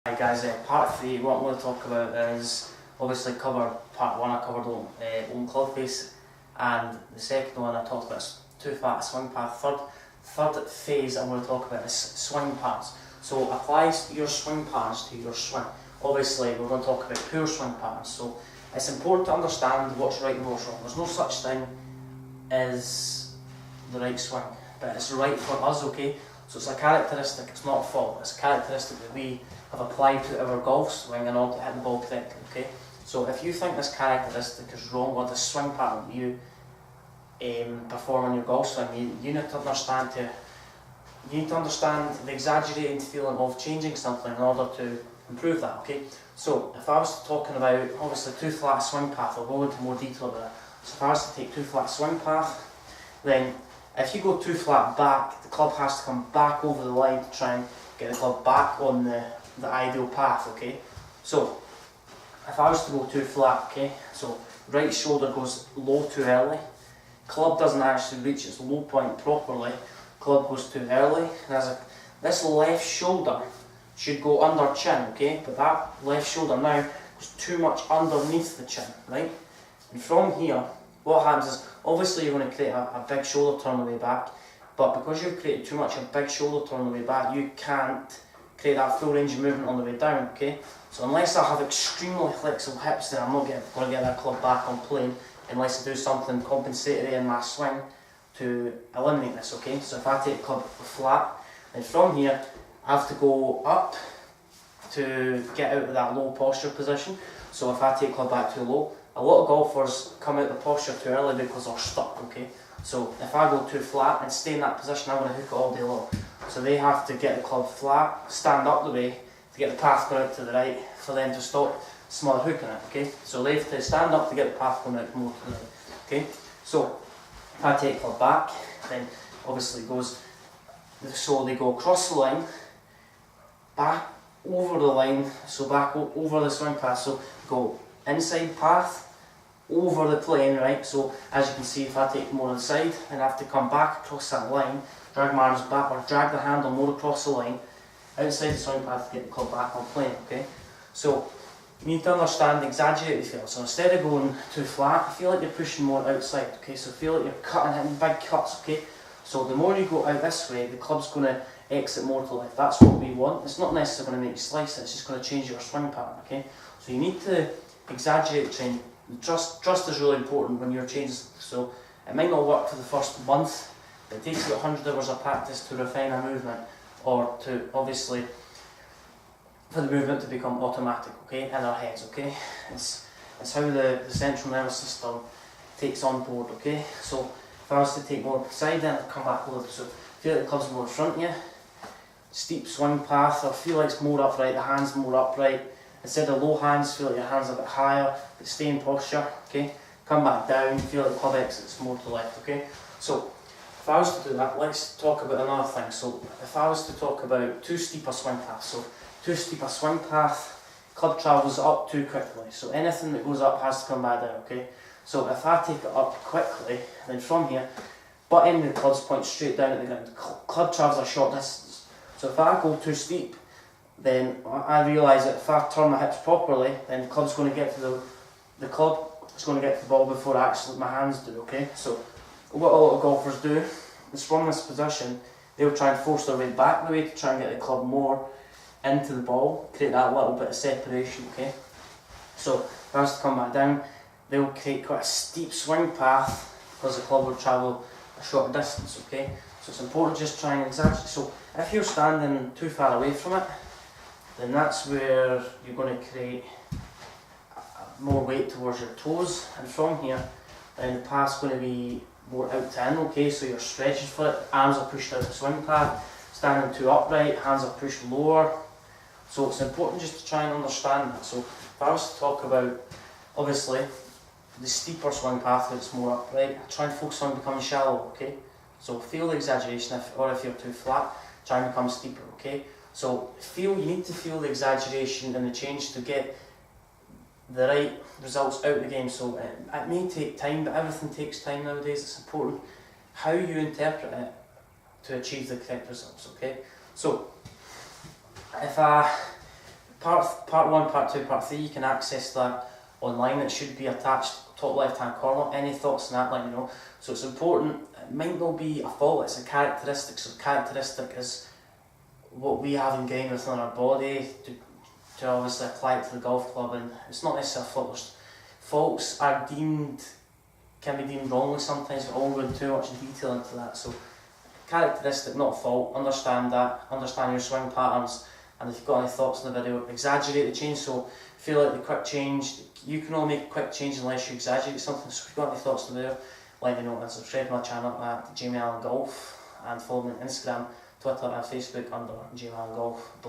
Hi guys, part 3, what I'm going to talk about is obviously cover part 1, I covered open club face, and the second one I talked about is two flat swing path. Third phase I'm going to talk about is swing patterns. So apply your swing patterns to your swing. Obviously we're going to talk about pure swing patterns, so it's important to understand what's right and what's wrong. There's no such thing as the right swing, but it's right for us, okay? So it's a characteristic, it's not a fault, it's a characteristic that we have applied to our golf swing in order to hit the ball correctly, okay? So if you think this characteristic is wrong, or the swing pattern that you perform in your golf swing, you need to understand the exaggerated feeling of changing something in order to improve that, okay? So if I was talking about, obviously, two flat swing path, I'll go into more detail about it. So if I was to take two flat swing path, then if you go two flat back, the club has to come back over the line to try and get the club back on the ideal path, okay? So if I was to go two flat, okay, so right shoulder goes low too early, club doesn't actually reach its low point properly, club goes too early, and this left shoulder should go under chin, okay, but that left shoulder now goes too much underneath the chin, right? And from here, what happens is, obviously you're going to create a big shoulder turn on the way back, but because you've created too much of a big shoulder turn on the way back, you can't create that full range of movement on the way down, okay? So unless I have extremely flexible hips, then I'm not going to get that club back on plane unless I do something compensatory in my swing to eliminate this, okay? So if I take the club flat, then from here I have to go up to get out of that low posture position. So if I take the club back too low, a lot of golfers come out of the posture too early because they're stuck, okay? So if I go too flat and stay in that position, I'm going to hook it all day long. So they have to get the club flat, stand up the way to get the path going out to the right for them to stop smother hooking it, okay? So they have to stand up to get the path going out more to the right, okay? So if I take the club back, then obviously it goes, so they go across the line, back over the line, so back over the swing path, so go inside path, over the plane, right? So as you can see, if I take more inside, then I have to come back across that line, drag my arms back, or drag the handle more across the line, outside the swing path to get the club back on plane, okay? So you need to understand the exaggerated feel. So instead of going too flat, feel like you're pushing more outside, okay? So feel like you're cutting, hitting big cuts, okay? So the more you go out this way, the club's going to exit more to the left. That's what we want. It's not necessarily going to make you slice it, it's just going to change your swing pattern, okay? So you need to exaggerate change. Trust is really important when you're changing. So it might not work for the first month, but it takes about 100 hours of practice to refine a movement, or to obviously for the movement to become automatic, okay, in our heads, okay? It's how the central nervous system takes on board, okay? So if I was to take more side, then I'd come back a little bit. So feel like the club's more in front of you, steep swing path, or feel like it's more upright, the hands more upright. Instead of low hands, feel like your hands are a bit higher, but stay in posture, okay? Come back down, feel like the club exits more to the left, okay? So, if I was to do that, let's talk about another thing. So, if I was to talk about too steep a swing path, so too steep a swing path, club travels up too quickly. So anything that goes up has to come back down, okay? So if I take it up quickly, then from here, butt end of the club's point straight down at the ground. Club travels a short distance. So if I go too steep, then I realise that if I turn my hips properly, then the club's going to get to the club is going to get to the ball before actually my hands do, okay? So what a lot of golfers do is from this position, they'll try and force their way back the way to try and get the club more into the ball, create that little bit of separation, okay? So if I was to come back down, they'll create quite a steep swing path because the club will travel a short distance, okay? So it's important to just try and exaggerate. So if you're standing too far away from it, then that's where you're going to create more weight towards your toes, and from here, then the path's going to be more out to in, okay? So you're stretching for it, arms are pushed out the swing path, standing too upright, hands are pushed lower. So it's important just to try and understand that. So if I was to talk about, obviously, the steeper swing path that's more upright, try and focus on becoming shallow, okay? So feel the exaggeration, or if you're too flat, try and become steeper, okay? So you need to feel the exaggeration and the change to get the right results out of the game. So it may take time, but everything takes time nowadays. It's important how you interpret it to achieve the correct results, okay? So if I part 1, part 2, part 3, you can access that online. It should be attached top left hand corner. Any thoughts on that, let me know. So it's important, it might not be a fault, it's a characteristic. So characteristic is what we have ingrained within our body to obviously apply it to the golf club, and it's not necessarily faults. Faults are can be deemed wrongly sometimes, but I won't go into too much detail into that. So characteristic, not a fault. Understand that, understand your swing patterns, and if you've got any thoughts on the video, exaggerate the change. So feel like the quick change, you can only make a quick change unless you exaggerate something. So if you've got any thoughts on the video, let me know, and subscribe to my channel at Jamie Allen Golf, and follow me on Instagram, Twitter and Facebook under Jamie Allen Golf.